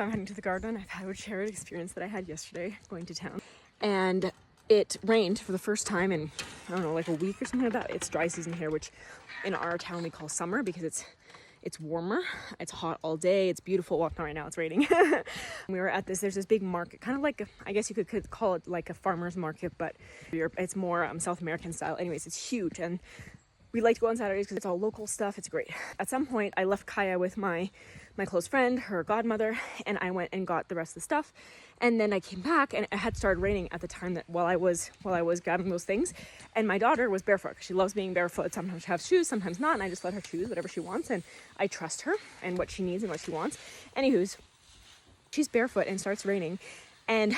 I'm heading to the garden. I would share an experience that I had yesterday going to town. And it rained for the first time in, I don't know, like a week or something like that. It's dry season here, which in our town we call summer because it's warmer. It's hot all day. It's beautiful. Well, not right now, it's raining. We were at there's this big market, kind of like, I guess you could call it like a farmer's market, but it's more South American style. Anyways, it's huge. And we like to go on Saturdays because it's all local stuff. It's great. At some point, I left Kaya with my close friend, her godmother, and I went and got the rest of the stuff. And then I came back, and it had started raining at the time that while I was grabbing those things. And my daughter was barefoot. She loves being barefoot. Sometimes she has shoes, sometimes not. And I just let her choose whatever she wants. And I trust her and what she needs and what she wants. Anywho's, she's barefoot and it starts raining. And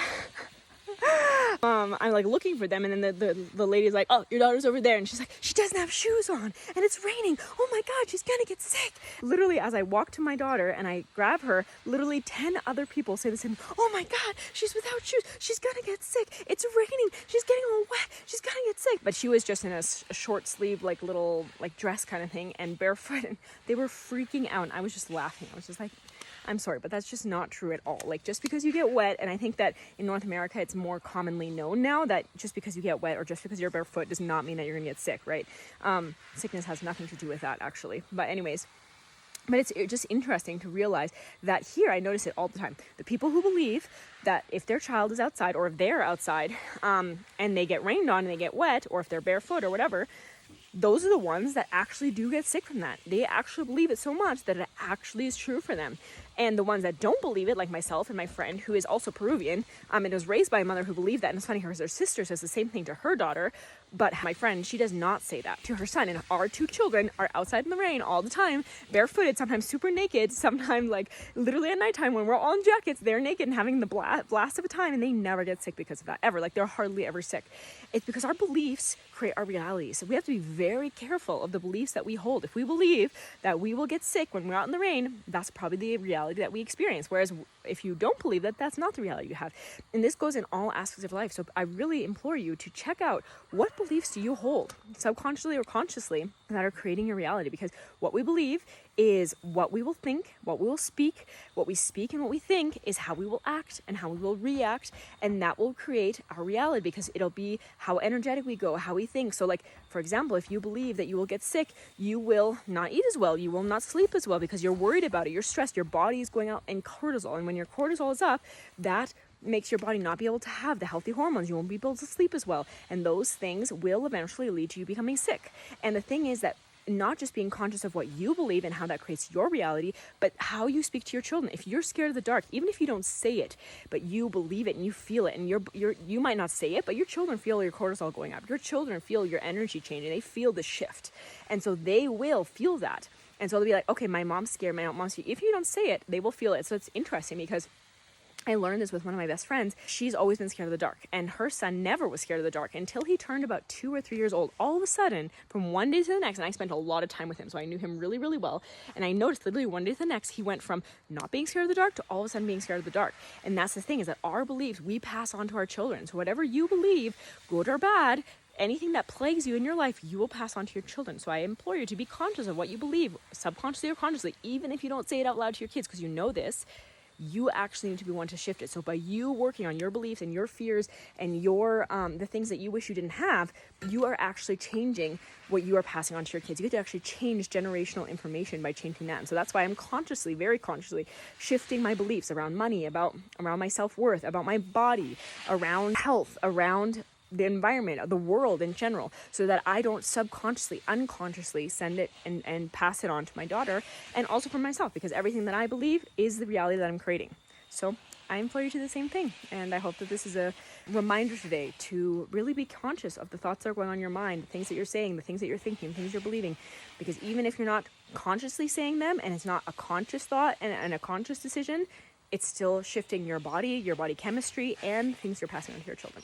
I'm like looking for them, and then the lady's like, oh, your daughter's over there, and she's like, she doesn't have shoes on and it's raining, oh my god, she's gonna get sick. Literally, as I walk to my daughter and I grab her, literally 10 other people say the same, oh my god, she's without shoes, she's gonna get sick, it's raining, she's getting all wet, she's gonna get sick. But she was just in a short sleeve like little like dress kind of thing and barefoot, and they were freaking out, and I was just laughing. I was just like, I'm sorry, but that's just not true at all. Like, just because you get wet, and I think that in North America, it's more commonly known now that just because you get wet or just because you're barefoot does not mean that you're gonna get sick, right? Sickness has nothing to do with that, actually. But anyways, but it's just interesting to realize that here, I notice it all the time. The people who believe that if their child is outside, or if they're outside, and they get rained on and they get wet, or if they're barefoot or whatever, those are the ones that actually do get sick from that. They actually believe it so much that it actually is true for them. And the ones that don't believe it, like myself and my friend, who is also Peruvian, and was raised by a mother who believed that. And it's funny, her sister says the same thing to her daughter, but my friend, she does not say that to her son. And our two children are outside in the rain all the time, barefooted, sometimes super naked, sometimes like literally at nighttime when we're all in jackets, they're naked and having the blast of a time, and they never get sick because of that, ever. Like, they're hardly ever sick. It's because our beliefs create our reality. So we have to be very careful of the beliefs that we hold. If we believe that we will get sick when we're out in the rain, that's probably the reality that we experience. Whereas if you don't believe that, that's not the reality you have. And this goes in all aspects of life. So I really implore you to check out, what beliefs do you hold, subconsciously or consciously, that are creating your reality? Because what we believe is what we will think, what we will speak, what we speak and what we think is how we will act and how we will react, and that will create our reality, because it'll be how energetic we go, how we think. So like, for example, if you believe that you will get sick, you will not eat as well, you will not sleep as well, because you're worried about it, you're stressed, your body is going out in cortisol, and when your cortisol is up, that makes your body not be able to have the healthy hormones. You won't be able to sleep as well, and those things will eventually lead to you becoming sick. And the thing is that not just being conscious of what you believe and how that creates your reality, but how you speak to your children. If you're scared of the dark, even if you don't say it, but you believe it and you feel it, and you might not say it, but your children feel your cortisol going up. Your children feel your energy changing. They feel the shift, and so they will feel that. And so they'll be like, okay, my mom's scared, my mom's scared. If you don't say it, they will feel it. So it's interesting because I learned this with one of my best friends. She's always been scared of the dark, and her son never was scared of the dark until he turned about 2 or 3 years old. All of a sudden, from one day to the next, and I spent a lot of time with him, so I knew him really, really well, and I noticed literally one day to the next, he went from not being scared of the dark to all of a sudden being scared of the dark. And that's the thing, is that our beliefs, we pass on to our children. So whatever you believe, good or bad, anything that plagues you in your life, you will pass on to your children. So I implore you to be conscious of what you believe, subconsciously or consciously, even if you don't say it out loud to your kids, because you know this. You actually need to be one to shift it. So by you working on your beliefs and your fears and your the things that you wish you didn't have, you are actually changing what you are passing on to your kids. You get to actually change generational information by changing that. And so that's why I'm consciously, very consciously, shifting my beliefs around money, around my self-worth, about my body, around health, around the environment, the world in general, so that I don't subconsciously, unconsciously send it and pass it on to my daughter, and also for myself, because everything that I believe is the reality that I'm creating. So I implore you to do the same thing, and I hope that this is a reminder today to really be conscious of the thoughts that are going on in your mind, the things that you're saying, the things that you're thinking, the things you're believing, because even if you're not consciously saying them, and it's not a conscious thought and a conscious decision, it's still shifting your body chemistry, and things you're passing on to your children.